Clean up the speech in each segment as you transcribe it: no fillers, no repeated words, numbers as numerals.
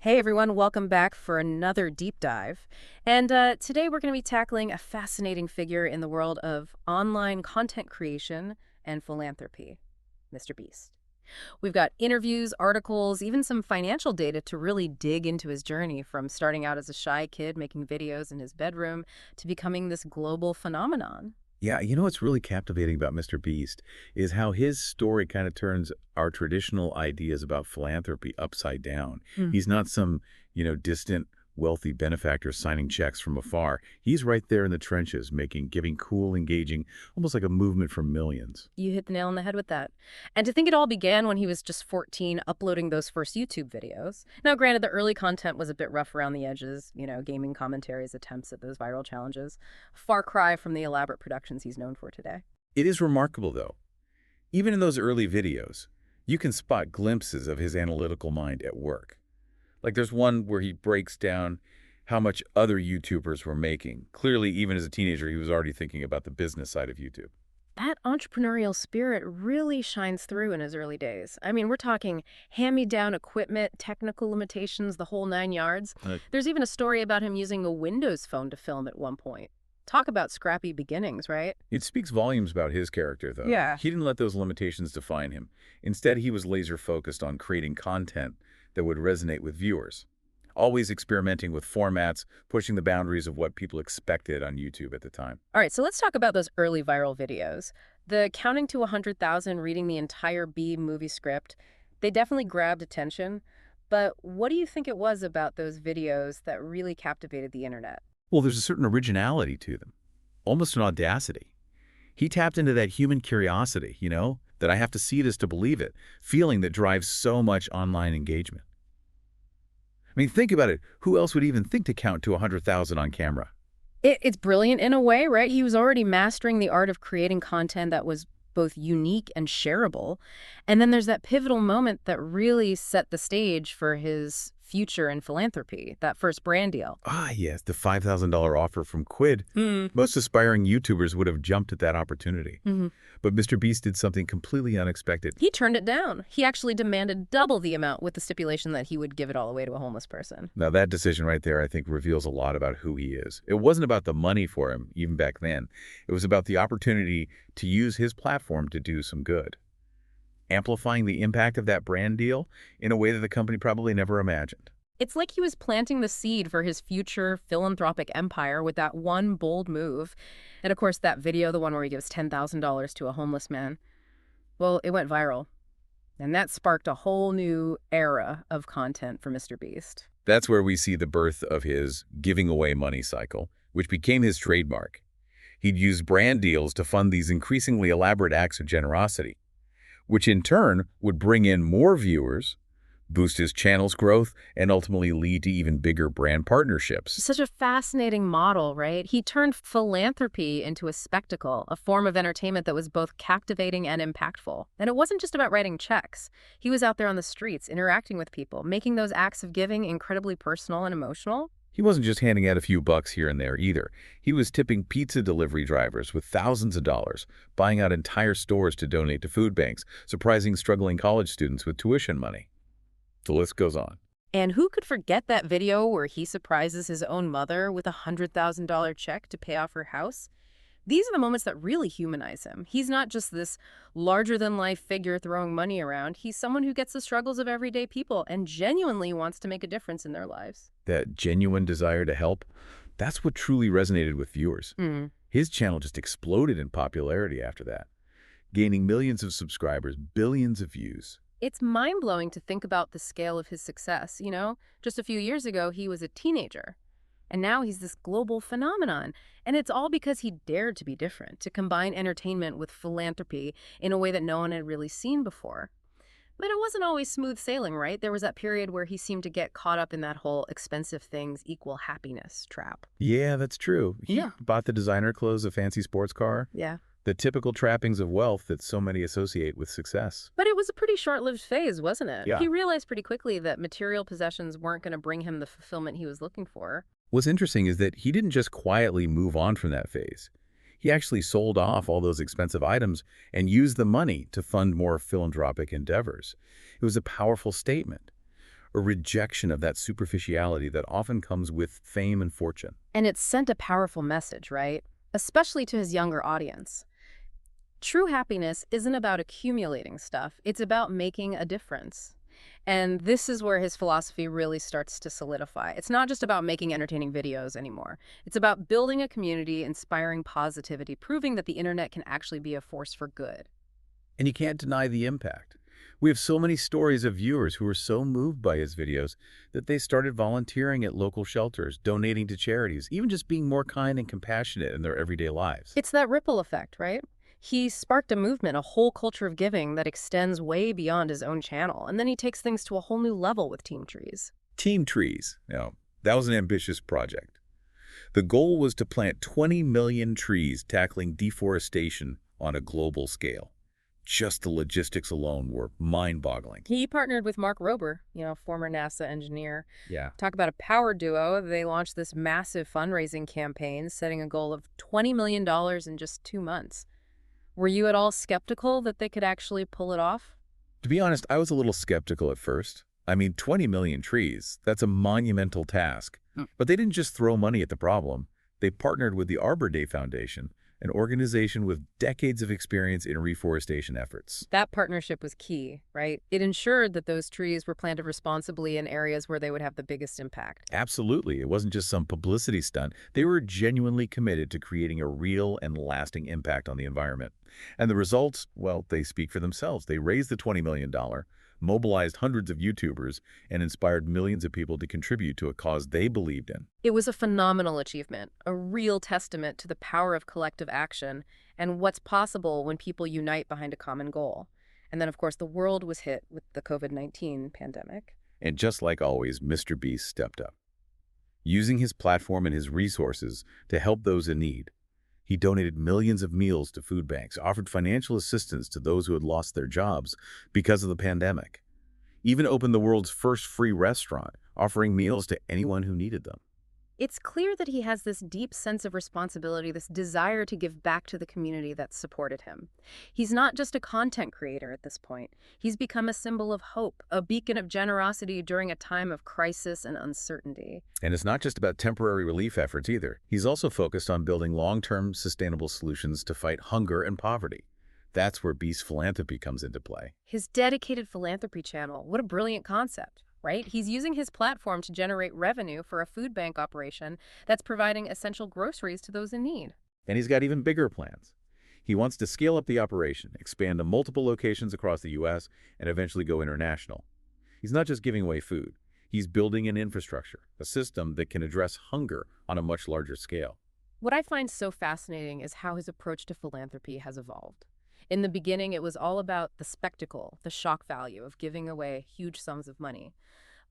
Hey everyone, welcome back for another deep dive. And today we're going to be tackling a fascinating figure in the world of online content creation and philanthropy, Mr. Beast. We've got interviews, articles, even some financial data to really dig into his journey from starting out as a shy kid making videos in his bedroom to becoming this global phenomenon. Yeah, you know what's really captivating about Mr. Beast is how his story kind of turns our traditional ideas about philanthropy upside down. He's not some, distant wealthy benefactor signing checks from afar. He's right there in the trenches, giving cool, engaging, almost like a movement for millions. You hit the nail on the head with that. And to think it all began when he was just 14, uploading those first YouTube videos. Now, granted, the early content was a bit rough around the edges, gaming commentaries, attempts at those viral challenges. Far cry from the elaborate productions he's known for today. It is remarkable, though. Even in those early videos, you can spot glimpses of his analytical mind at work. Like there's one where he breaks down how much other YouTubers were making. Clearly, even as a teenager, he was already thinking about the business side of YouTube. That entrepreneurial spirit really shines through in his early days. I mean, we're talking hand-me-down equipment, technical limitations, the whole nine yards. There's even a story about him using a Windows phone to film at one point. Talk about scrappy beginnings, right? It speaks volumes about his character, though. Yeah. He didn't let those limitations define him. Instead, he was laser-focused on creating content that would resonate with viewers, always experimenting with formats, pushing the boundaries of what people expected on YouTube at the time. All right, so let's talk about those early viral videos. The counting to 100,000, reading the entire B movie script, they definitely grabbed attention. But what do you think it was about those videos that really captivated the internet? Well, there's a certain originality to them, almost an audacity. He tapped into that human curiosity, that I have to see this to believe it, feeling that drives so much online engagement. I mean, think about it. Who else would even think to count to 100,000 on camera? It's brilliant in a way, right? He was already mastering the art of creating content that was both unique and shareable. And then there's that pivotal moment that really set the stage for his future in philanthropy, that first brand deal. Ah, yes, the $5,000 offer from Quid. Most aspiring YouTubers would have jumped at that opportunity. But Mr. Beast did something completely unexpected. He turned it down. He actually demanded double the amount with the stipulation that he would give it all away to a homeless person. Now, that decision right there, I think, reveals a lot about who he is. It wasn't about the money for him, even back then. It was about the opportunity to use his platform to do some good, amplifying the impact of that brand deal in a way that the company probably never imagined. It's like he was planting the seed for his future philanthropic empire with that one bold move. And of course, that video, the one where he gives $10,000 to a homeless man, well, it went viral. And that sparked a whole new era of content for Mr. Beast. That's where we see the birth of his giving away money cycle, which became his trademark. He'd use brand deals to fund these increasingly elaborate acts of generosity, which in turn would bring in more viewers, boost his channel's growth, and ultimately lead to even bigger brand partnerships. Such a fascinating model, right? He turned philanthropy into a spectacle, a form of entertainment that was both captivating and impactful. And it wasn't just about writing checks. He was out there on the streets, interacting with people, making those acts of giving incredibly personal and emotional. He wasn't just handing out a few bucks here and there either. He was tipping pizza delivery drivers with thousands of dollars, buying out entire stores to donate to food banks, surprising struggling college students with tuition money. The list goes on. And who could forget that video where he surprises his own mother with a $100,000 check to pay off her house? These are the moments that really humanize him. He's not just this larger-than-life figure throwing money around. He's someone who gets the struggles of everyday people and genuinely wants to make a difference in their lives. That genuine desire to help, that's what truly resonated with viewers. His channel just exploded in popularity after that, gaining millions of subscribers, billions of views. It's mind-blowing to think about the scale of his success, Just a few years ago, he was a teenager. And now he's this global phenomenon. And it's all because he dared to be different, to combine entertainment with philanthropy in a way that no one had really seen before. But it wasn't always smooth sailing, right? There was that period where he seemed to get caught up in that whole expensive things equal happiness trap. Yeah, that's true. He Yeah. bought the designer clothes, a fancy sports car, Yeah. the typical trappings of wealth that so many associate with success. But it was a pretty short-lived phase, wasn't it? Yeah. He realized pretty quickly that material possessions weren't going to bring him the fulfillment he was looking for. What's interesting is that he didn't just quietly move on from that phase. He actually sold off all those expensive items and used the money to fund more philanthropic endeavors. It was a powerful statement. a rejection of that superficiality that often comes with fame and fortune. And it sent a powerful message, right? Especially to his younger audience. True happiness isn't about accumulating stuff, it's about making a difference. And this is where his philosophy really starts to solidify. It's not just about making entertaining videos anymore. It's about building a community, inspiring positivity, proving that the internet can actually be a force for good. And you can't deny the impact. We have so many stories of viewers who were so moved by his videos that they started volunteering at local shelters, donating to charities, even just being more kind and compassionate in their everyday lives. It's that ripple effect, right? He sparked a movement, a whole culture of giving that extends way beyond his own channel, and then he takes things to a whole new level with Team Trees. Team Trees. That was an ambitious project. The goal was to plant 20 million trees, tackling deforestation on a global scale. Just the logistics alone were mind-boggling. He partnered with Mark Rober, former NASA engineer. Yeah. Talk about a power duo. They launched this massive fundraising campaign, setting a goal of $20 million in just 2 months. Were you at all skeptical that they could actually pull it off? To be honest, I was a little skeptical at first. I mean, 20 million trees, that's a monumental task. But they didn't just throw money at the problem. They partnered with the Arbor Day Foundation, an organization with decades of experience in reforestation efforts. That partnership was key, right? It ensured that those trees were planted responsibly in areas where they would have the biggest impact. Absolutely. It wasn't just some publicity stunt. They were genuinely committed to creating a real and lasting impact on the environment. And the results, well, they speak for themselves. They raised the $20 million, mobilized hundreds of YouTubers, and inspired millions of people to contribute to a cause they believed in. It was a phenomenal achievement, a real testament to the power of collective action and what's possible when people unite behind a common goal. And then, of course, the world was hit with the COVID-19 pandemic. And just like always, MrBeast stepped up, using his platform and his resources to help those in need. He donated millions of meals to food banks, offered financial assistance to those who had lost their jobs because of the pandemic, even opened the world's first free restaurant, offering meals to anyone who needed them. It's clear that he has this deep sense of responsibility, this desire to give back to the community that supported him. He's not just a content creator at this point. He's become a symbol of hope, a beacon of generosity during a time of crisis and uncertainty. And it's not just about temporary relief efforts either. He's also focused on building long-term sustainable solutions to fight hunger and poverty. That's where Beast Philanthropy comes into play. His dedicated philanthropy channel, what a brilliant concept. Right? He's using his platform to generate revenue for a food bank operation that's providing essential groceries to those in need. And he's got even bigger plans. He wants to scale up the operation, expand to multiple locations across the U.S., and eventually go international. He's not just giving away food. He's building an infrastructure, a system that can address hunger on a much larger scale. What I find so fascinating is how his approach to philanthropy has evolved. In the beginning, it was all about the spectacle, the shock value of giving away huge sums of money.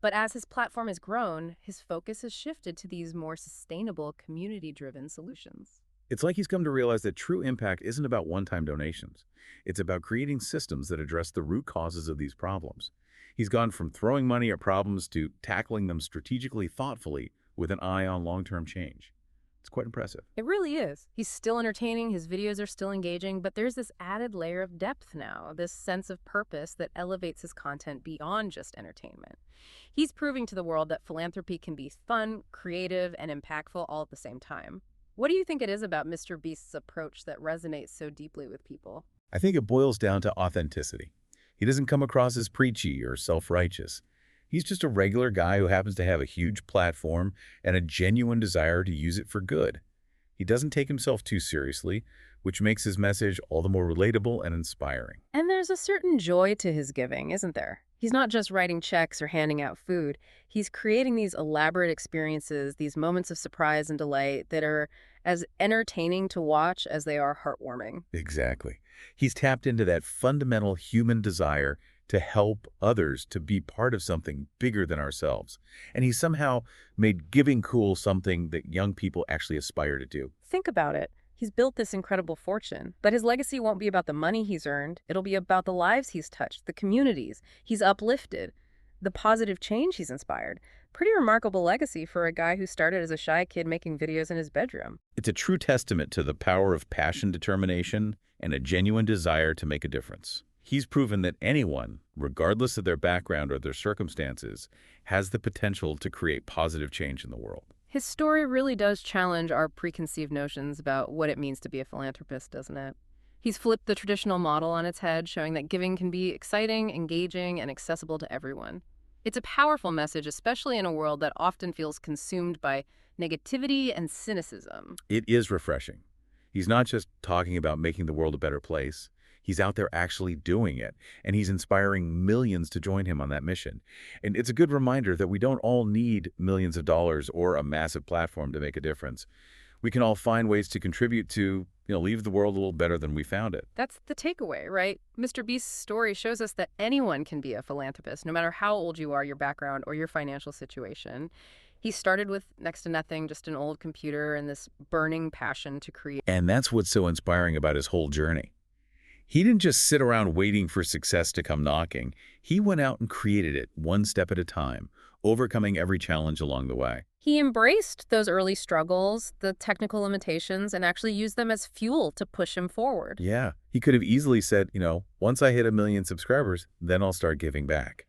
But as his platform has grown, his focus has shifted to these more sustainable, community-driven solutions. It's like he's come to realize that true impact isn't about one-time donations. It's about creating systems that address the root causes of these problems. He's gone from throwing money at problems to tackling them strategically, thoughtfully, with an eye on long-term change. It's quite impressive. It really is. He's still entertaining, his videos are still engaging, but there's this added layer of depth now, this sense of purpose that elevates his content beyond just entertainment. He's proving to the world that philanthropy can be fun, creative, and impactful all at the same time. What do you think it is about MrBeast's approach that resonates so deeply with people? I think it boils down to authenticity. He doesn't come across as preachy or self-righteous. He's just a regular guy who happens to have a huge platform and a genuine desire to use it for good. He doesn't take himself too seriously, which makes his message all the more relatable and inspiring. And there's a certain joy to his giving, isn't there? He's not just writing checks or handing out food. He's creating these elaborate experiences, these moments of surprise and delight that are as entertaining to watch as they are heartwarming. Exactly. He's tapped into that fundamental human desire to help others, to be part of something bigger than ourselves. And he's somehow made giving cool something that young people actually aspire to do. Think about it. He's built this incredible fortune, but his legacy won't be about the money he's earned. It'll be about the lives he's touched, the communities he's uplifted, the positive change he's inspired. Pretty remarkable legacy for a guy who started as a shy kid making videos in his bedroom. It's a true testament to the power of passion, determination, and a genuine desire to make a difference. He's proven that anyone, regardless of their background or their circumstances, has the potential to create positive change in the world. His story really does challenge our preconceived notions about what it means to be a philanthropist, doesn't it? He's flipped the traditional model on its head, showing that giving can be exciting, engaging, and accessible to everyone. It's a powerful message, especially in a world that often feels consumed by negativity and cynicism. It is refreshing. He's not just talking about making the world a better place. He's out there actually doing it, and he's inspiring millions to join him on that mission. And it's a good reminder that we don't all need millions of dollars or a massive platform to make a difference. We can all find ways to contribute to, leave the world a little better than we found it. That's the takeaway, right? Mr. Beast's story shows us that anyone can be a philanthropist, no matter how old you are, your background, or your financial situation. He started with next to nothing, just an old computer and this burning passion to create. And that's what's so inspiring about his whole journey. He didn't just sit around waiting for success to come knocking. He went out and created it one step at a time, overcoming every challenge along the way. He embraced those early struggles, the technical limitations, and actually used them as fuel to push him forward. Yeah, he could have easily said, once I hit 1 million subscribers, then I'll start giving back.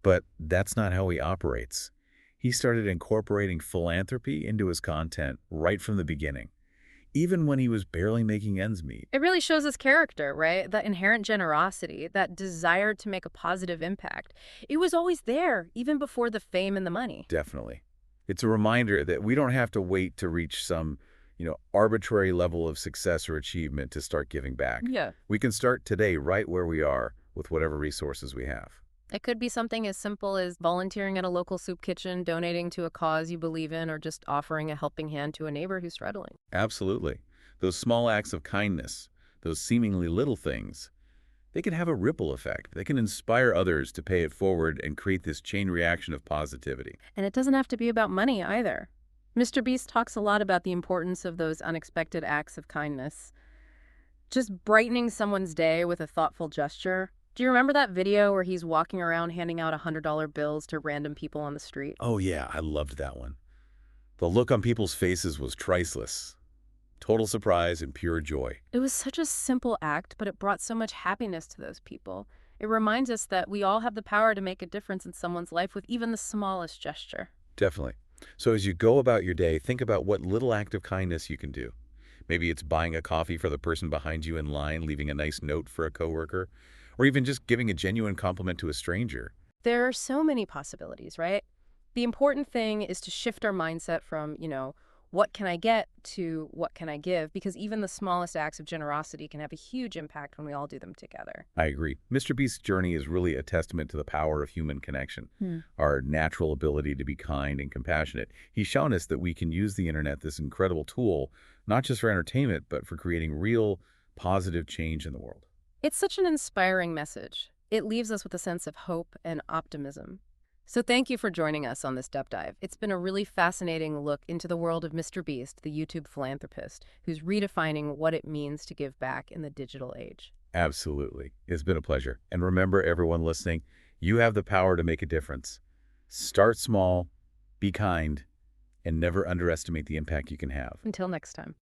But that's not how he operates. He started incorporating philanthropy into his content right from the beginning, even when he was barely making ends meet. It really shows his character, right? That inherent generosity, that desire to make a positive impact. It was always there, even before the fame and the money. Definitely. It's a reminder that we don't have to wait to reach some, arbitrary level of success or achievement to start giving back. Yeah. We can start today right where we are with whatever resources we have. It could be something as simple as volunteering at a local soup kitchen, donating to a cause you believe in, or just offering a helping hand to a neighbor who's struggling. Absolutely. Those small acts of kindness, those seemingly little things, they can have a ripple effect. They can inspire others to pay it forward and create this chain reaction of positivity. And it doesn't have to be about money either. Mr. Beast talks a lot about the importance of those unexpected acts of kindness. Just brightening someone's day with a thoughtful gesture. Do you remember that video where he's walking around handing out $100 bills to random people on the street? Oh yeah, I loved that one. The look on people's faces was priceless. Total surprise and pure joy. It was such a simple act, but it brought so much happiness to those people. It reminds us that we all have the power to make a difference in someone's life with even the smallest gesture. Definitely. So as you go about your day, think about what little act of kindness you can do. Maybe it's buying a coffee for the person behind you in line, leaving a nice note for a coworker, or even just giving a genuine compliment to a stranger. There are so many possibilities, right? The important thing is to shift our mindset from, what can I get to what can I give? Because even the smallest acts of generosity can have a huge impact when we all do them together. I agree. Mr. Beast's journey is really a testament to the power of human connection, our natural ability to be kind and compassionate. He's shown us that we can use the internet, this incredible tool, not just for entertainment, but for creating real, positive change in the world. It's such an inspiring message. It leaves us with a sense of hope and optimism. So thank you for joining us on this deep dive. It's been a really fascinating look into the world of Mr. Beast, the YouTube philanthropist, who's redefining what it means to give back in the digital age. Absolutely. It's been a pleasure. And remember, everyone listening, you have the power to make a difference. Start small, be kind, and never underestimate the impact you can have. Until next time.